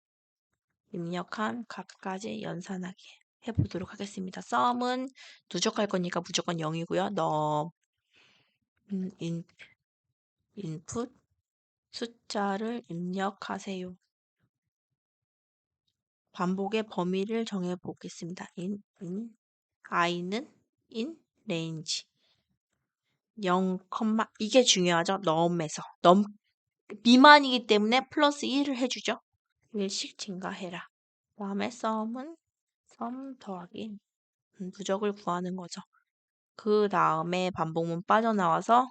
입력한 값까지 연산하기 해보도록 하겠습니다. sum은 누적할 거니까 무조건 0이고요. input 숫자를 입력하세요. 반복의 범위를 정해 보겠습니다. i는 in range 0, 이게 중요하죠. 넘에서 미만이기 때문에 플러스 1을 해주죠. 1씩 증가해라. 그 다음에 sum 더하기 누적을 구하는 거죠. 그 다음에 반복문 빠져나와서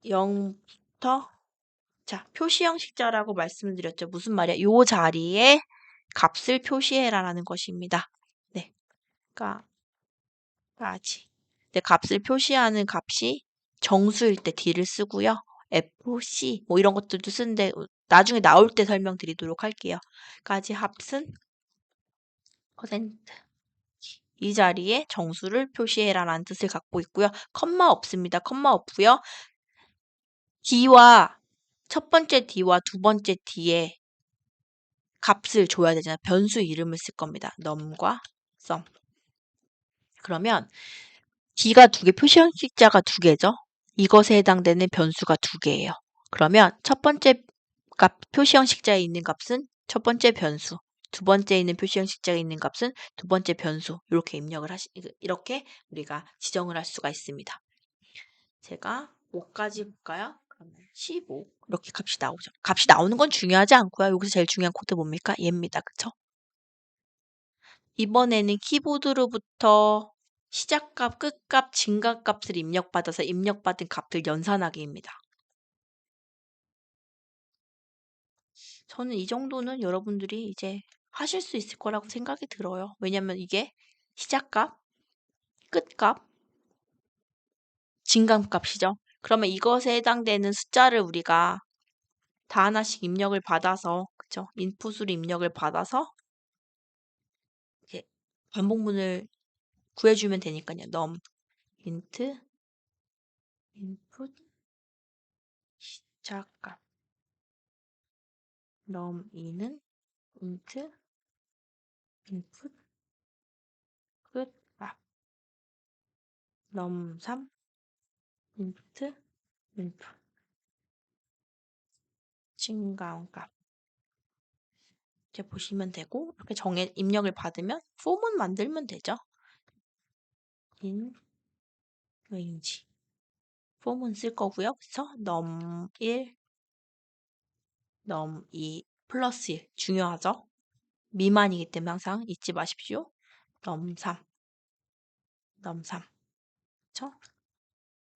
0부터 자, 표시 형식자라고 말씀드렸죠. 무슨 말이야? 요 자리에 값을 표시해라라는 것입니다. 네. 까지. 네, 값을 표시하는 값이 정수일 때 D를 쓰고요. F, C 뭐 이런 것들도 쓰는데 나중에 나올 때 설명드리도록 할게요. 까지 합은 퍼센트. 이 자리에 정수를 표시해라라는 뜻을 갖고 있고요. 컴마 없습니다. 컴마 없고요. D와 첫 번째 D와 두 번째 D에 값을 줘야 되잖아요. 변수 이름을 쓸 겁니다. num과 sum. 그러면 D가 2개, 표시 형식자가 2개죠. 이것에 해당되는 변수가 2개예요. 그러면 첫 번째 값, 표시 형식자에 있는 값은 첫 번째 변수, 두 번째에 있는 표시 형식자가 있는 값은 두 번째 변수. 이렇게 이렇게 우리가 지정을 할 수가 있습니다. 제가 5까지 볼까요? 그러면 15 이렇게 값이 나오죠. 값이 나오는 건 중요하지 않고요. 여기서 제일 중요한 코드 뭡니까? 얘입니다. 그쵸? 이번에는 키보드로부터 시작값, 끝값, 증가값을 입력받아서 입력받은 값을 연산하기입니다. 저는 이 정도는 여러분들이 이제 하실 수 있을 거라고 생각이 들어요. 왜냐면 이게 시작값, 끝값, 증가값이죠. 그러면 이것에 해당되는 숫자를 우리가 다 하나씩 입력을 받아서, 그쵸? 인풋으로 입력을 받아서 이제 반복문을 구해주면 되니까요. num int input 시작값 num 2는 int input 끝값 num 3 int input 증가값 이렇게 보시면 되고 이렇게 입력을 받으면 폼은 만들면 되죠. in range 폼은 쓸 거고요. 그쵸? num 1 num 2 플러스 1 중요하죠. 미만이기 때문에 항상 잊지 마십시오. num 3 num 3 그쵸?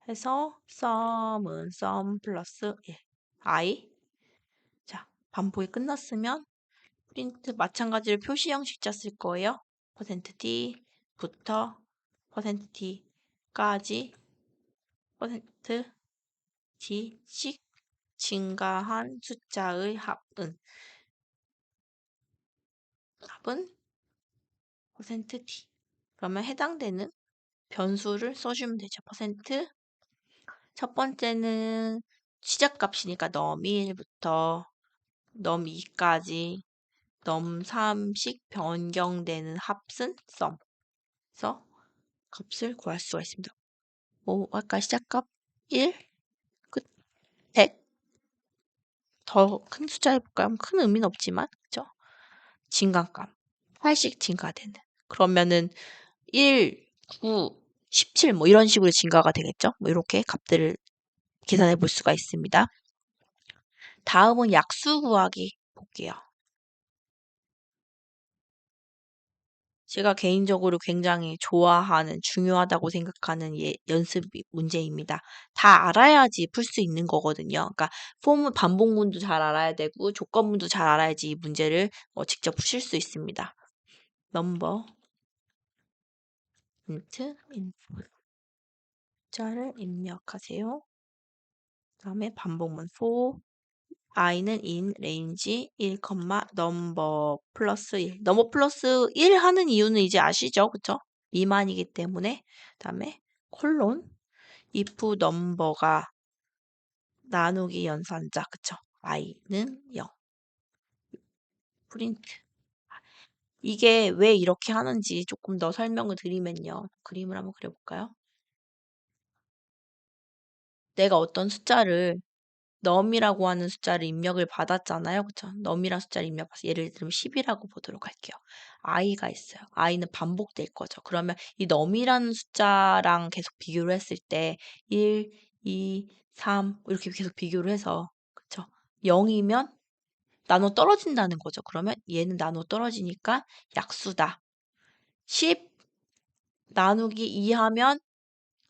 해서 sum은 sum 플러스 1 i 자 반복이 끝났으면 프린트 마찬가지로 표시 형식자 쓸 거예요. %d 부터 %d까지 %d씩 증가한 숫자의 합은 %d 그러면 해당되는 변수를 써주면 되죠. 첫 번째는 시작값이니까 num1부터 num2까지 num3씩 변경되는 합은 sum. 그래서 값을 구할 수가 있습니다. 뭐 아까 시작값 1, 끝 100. 더 큰 숫자 해볼까요? 큰 의미는 없지만 그죠? 증가값 8씩 증가되는. 그러면은 1, 9, 17 뭐 이런 식으로 증가가 되겠죠? 뭐 이렇게 값들을 계산해 볼 수가 있습니다. 다음은 약수 구하기 볼게요. 제가 개인적으로 굉장히 좋아하는 중요하다고 생각하는 연습 문제입니다. 다 알아야지 풀 수 있는 거거든요. 그러니까 반복문도 잘 알아야 되고 조건문도 잘 알아야지 이 문제를 직접 푸실 수 있습니다. 넘버 인트 인풋 숫자를 입력하세요. 그다음에 반복문 for i는 in range 1, number 플러스 1. number 플러스 1 하는 이유는 이제 아시죠? 그쵸? 미만이기 때문에. 그다음에 콜론 if number가 나누기 연산자. 그쵸? i는 0. 프린트. 이게 왜 이렇게 하는지 조금 더 설명을 드리면요. 그림을 한번 그려볼까요? 내가 어떤 숫자를 num이라고 하는 숫자를 입력을 받았잖아요. 그쵸? num이라는 숫자를 입력해서 예를 들면 10이라고 보도록 할게요. i가 있어요. i는 반복될 거죠. 그러면 이 num이라는 숫자랑 계속 비교를 했을 때 1, 2, 3 이렇게 계속 비교를 해서 그쵸? 0이면 나눠 떨어진다는 거죠. 그러면 얘는 나눠 떨어지니까 약수다. 10 나누기 2 하면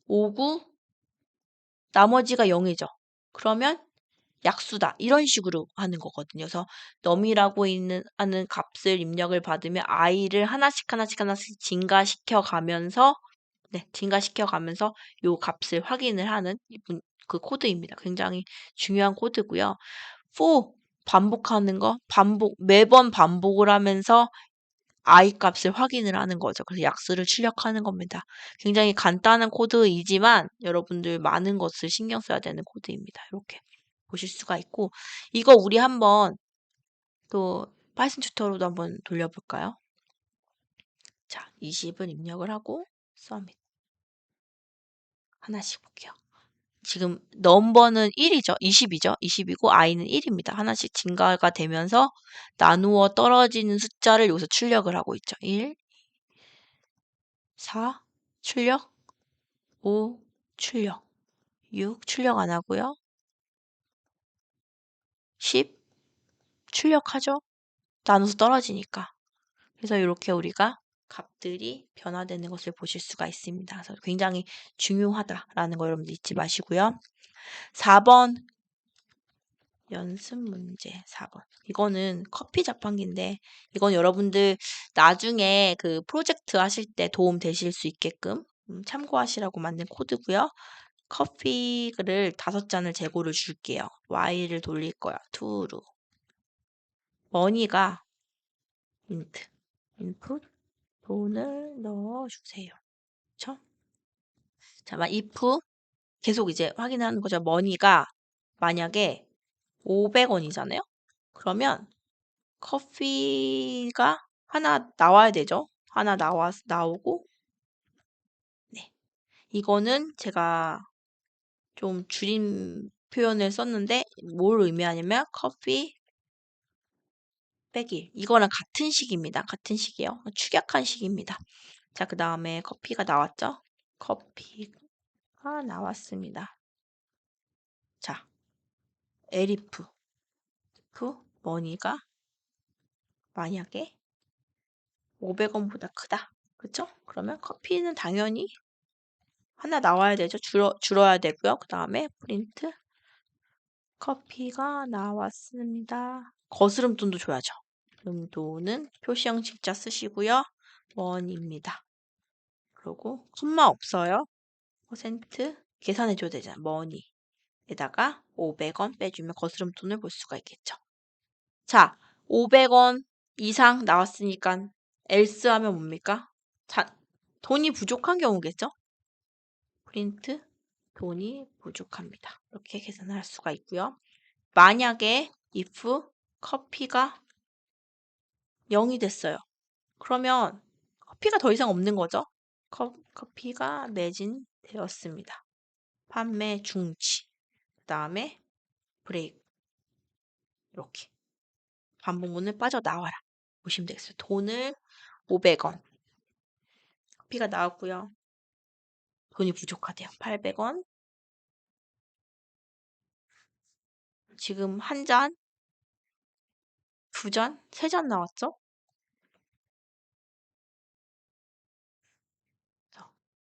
5, 9 나머지가 0이죠. 그러면 약수다. 이런 식으로 하는 거거든요. 그래서 num이라고 하는 값을 입력을 받으면 i를 하나씩 증가시켜 가면서 요 값을 확인을 하는 그 코드입니다. 굉장히 중요한 코드고요. for 반복하는 거, 매번 반복을 하면서 i 값을 확인을 하는 거죠. 그래서 약수를 출력하는 겁니다. 굉장히 간단한 코드이지만 여러분들 많은 것을 신경 써야 되는 코드입니다. 이렇게 보실 수가 있고 이거 우리 한번 또 파이썬 튜터로도 한번 돌려볼까요? 자, 20을 입력을 하고 서밋 하나씩 볼게요. 지금 넘버는 1이죠. 20이죠. 20이고 i는 1입니다. 하나씩 증가가 되면서 나누어 떨어지는 숫자를 여기서 출력을 하고 있죠. 1, 4, 출력, 5, 출력, 6, 출력 안 하고요. 10, 출력하죠. 나눠서 떨어지니까. 그래서 이렇게 우리가 값들이 변화되는 것을 보실 수가 있습니다. 그래서 굉장히 중요하다라는 거 여러분들 잊지 마시고요. 4번 연습 문제 4번. 이거는 커피 자판기인데 이건 여러분들 나중에 그 프로젝트 하실 때 도움 되실 수 있게끔 참고하시라고 만든 코드고요. 커피를 5잔을 재고를 줄게요. Y를 돌릴 거야. to로. 머니가 인트. 인풋 돈을 넣어주세요. 그쵸? 자, if 계속 이제 확인하는 거죠. 머니가 만약에 500원이잖아요. 그러면 커피가 하나 나와야 되죠. 하나 나오고, 네. 이거는 제가 좀 줄임 표현을 썼는데, 뭘 의미하냐면, 커피 빼기. 이거랑 같은 식입니다. 같은 식이에요. 축약한 식입니다. 자, 그 다음에 커피가 나왔죠? 커피가 나왔습니다. 자, 에리프, 머니가 만약에 500원보다 크다. 그쵸? 그러면 커피는 당연히 하나 나와야 되죠. 줄어야 되고요. 그 다음에 프린트 커피가 나왔습니다. 거스름돈도 줘야죠. 음도는 표시 형식자 쓰시고요. 원입니다. 그리고 콤마 없어요. 퍼센트 계산해 줘야 되잖아. 머니에다가 500원 빼주면 거스름돈을 볼 수가 있겠죠. 자, 500원 이상 나왔으니까 else 하면 뭡니까? 자, 돈이 부족한 경우겠죠? 프린트 돈이 부족합니다. 이렇게 계산을 할 수가 있고요. 만약에 if 커피가 0이 됐어요. 그러면 커피가 더 이상 없는 거죠. 커피가 매진되었습니다. 판매 중지. 그 다음에 브레이크. 이렇게. 반복문을 빠져나와라. 보시면 되겠어요. 돈을 500원. 커피가 나왔고요. 돈이 부족하대요. 800원. 지금 한 잔, 두 잔, 세 잔 나왔죠?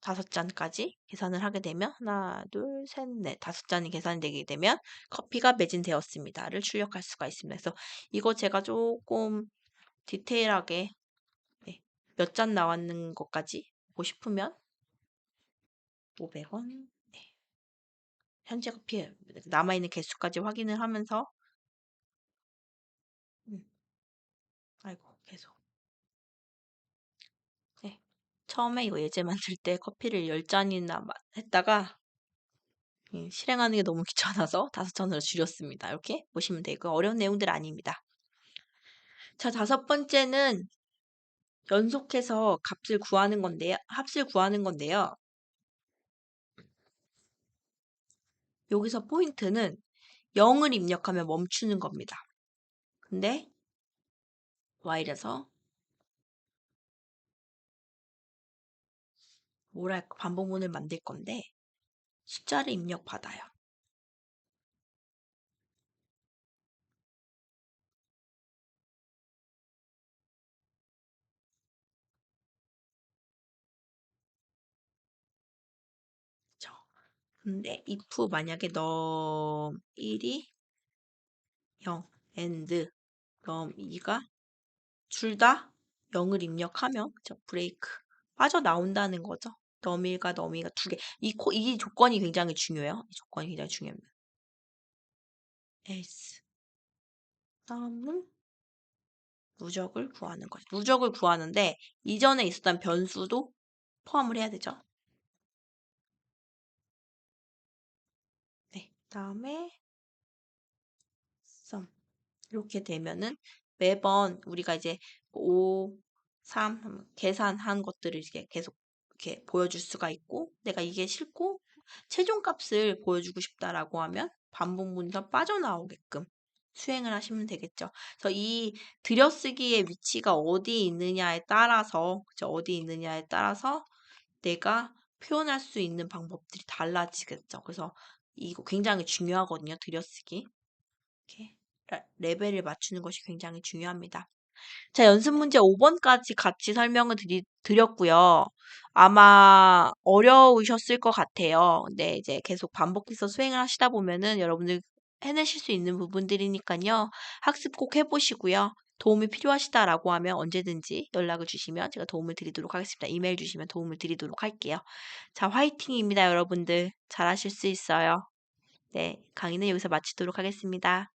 5잔까지 계산을 하게 되면 하나, 둘, 셋, 넷, 5잔이 계산이 되게 되면 커피가 매진되었습니다를 출력할 수가 있습니다. 그래서 이거 제가 조금 디테일하게 몇 잔 나왔는 것까지 보고 싶으면 500원 현재 커피 남아있는 개수까지 확인을 하면서 아이고 계속 네. 처음에 이거 예제 만들 때 커피를 10잔이나 했다가 실행하는 게 너무 귀찮아서 5잔으로 줄였습니다. 이렇게 보시면 되고 어려운 내용들 아닙니다. 자, 5번째는 연속해서 값을 구하는 건데요. 합을 구하는 건데요. 여기서 포인트는 0을 입력하면 멈추는 겁니다. 근데 while에서 뭐랄까 반복문을 만들 건데 숫자를 입력받아요. 그쵸? 근데 if 만약에 num 1이 0 and num 2가 둘 다 0을 입력하면 그쵸? 브레이크 빠져나온다는 거죠. num 1과 num 2가 두 개. 이 조건이 굉장히 중요해요. 이 조건이 굉장히 중요합니다. else num은 누적을 구하는 거죠. 누적을 구하는데 이전에 있었던 변수도 포함을 해야 되죠. 네, 그다음에 sum 이렇게 되면은 매번 우리가 이제 5, 3 계산한 것들을 이렇게 계속 이렇게 보여줄 수가 있고 내가 이게 싫고 최종값을 보여주고 싶다라고 하면 반복문서 빠져나오게끔 수행을 하시면 되겠죠. 그래서 이 들여쓰기의 위치가 어디 있느냐에 따라서, 그죠? 어디 있느냐에 따라서 내가 표현할 수 있는 방법들이 달라지겠죠. 그래서 이거 굉장히 중요하거든요. 들여쓰기. 이렇게 레벨을 맞추는 것이 굉장히 중요합니다. 자, 연습 문제 5번까지 같이 설명을 드렸고요. 아마 어려우셨을 것 같아요. 근데 이제 계속 반복해서 수행을 하시다 보면은 여러분들 해내실 수 있는 부분들이니까요. 학습 꼭 해보시고요. 도움이 필요하시다라고 하면 언제든지 연락을 주시면 제가 도움을 드리도록 하겠습니다. 이메일 주시면 도움을 드리도록 할게요. 자, 화이팅입니다, 여러분들. 잘하실 수 있어요. 네, 강의는 여기서 마치도록 하겠습니다.